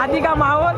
शादी का माहौल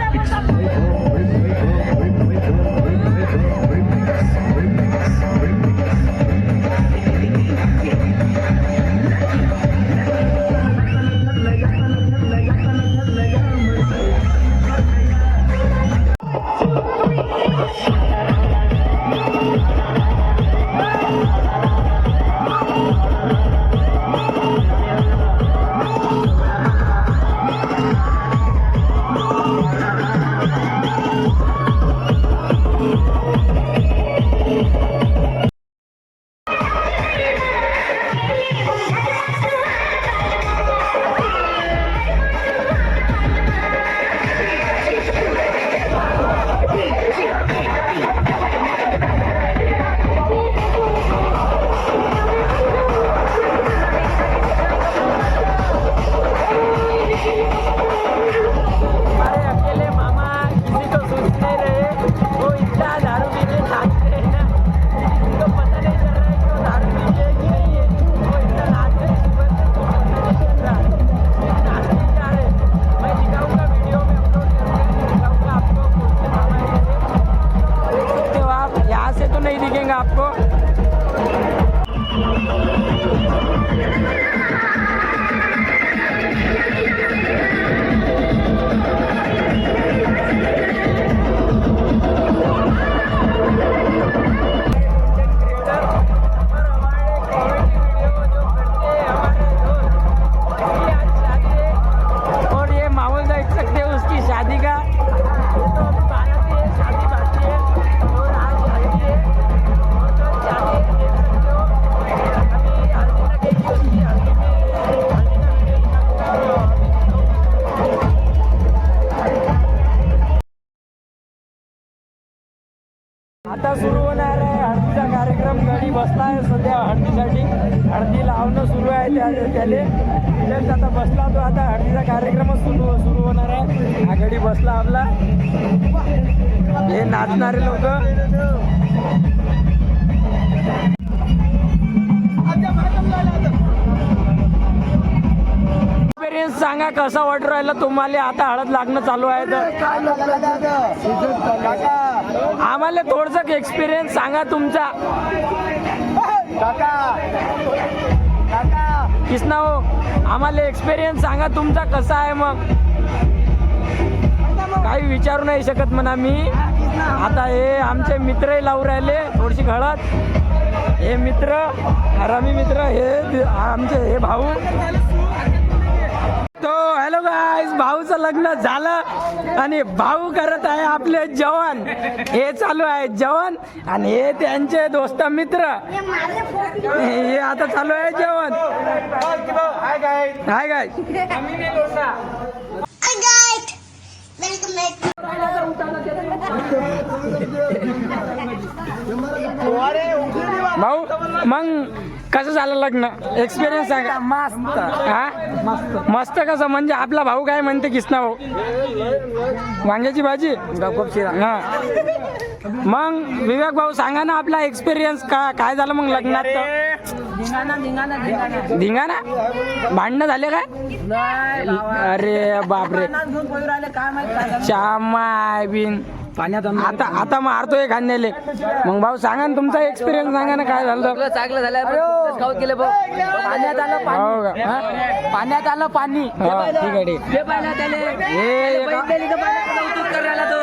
देख सकते हो। बसला आहे सध्या हळदीसाठी. हळदी लावणं सुरू आहे त्याले जस्ट आता बसला तो. आता हळदीचा कार्यक्रमच सुरू होणार आहे. हा गडी बसला आपला. हे नाचणारे लोक. एक्सपिरियन्स सांगा कसा वाटू राहिला तुम्हाला आता हळद लागणं चालू आहे तर. आम्हाला थोडंसं एक्सपिरियन्स सांगा तुमचा. किसना हो आम्हाला एक्सपिरियन्स सांगा तुमचा कसा आहे. मग काही विचारू नाही शकत म्हणा मी. आता हे आमचे मित्रही लावून राहिले थोडीशी हळद. हे मित्र हरामी मित्र हे आमचे हे भाऊ. तो हॅलो गाईज, भाऊचं लग्न झालं आणि भाऊ करत आहे आपले जेवण. हे चालू आहे जेवण आणि हे त्यांचे दोस्त मित्र. हे आता चालू आहे जेवण. Hi guys. भाऊ मग कसं झालं लग्न एक्सपिरियन्स सांगा. मस्त. हा मस्त कसं म्हणजे आपला भाऊ काय म्हणते किसना भाऊ. वांग्याची भाजी हा. मग विवेक भाऊ सांगा ना आपला एक्सपिरियन्स काय झालं मग लग्नात. धिंगाणा भांडणं झाले काय. अरे बापरे श्यामाय बिन पाण्यात आता मारतोय खांद्याले. मग भाऊ सांगा ना तुमचा एक्सपिरियन्स सांगा ना काय झालं. चांगलं झालं. स्काउट केलं पाण्यात आलं हो का. पाण्यात आलं पाणी. हा ठीक आहे ठीक. हे पाहिलं त्याले हे करायला तो.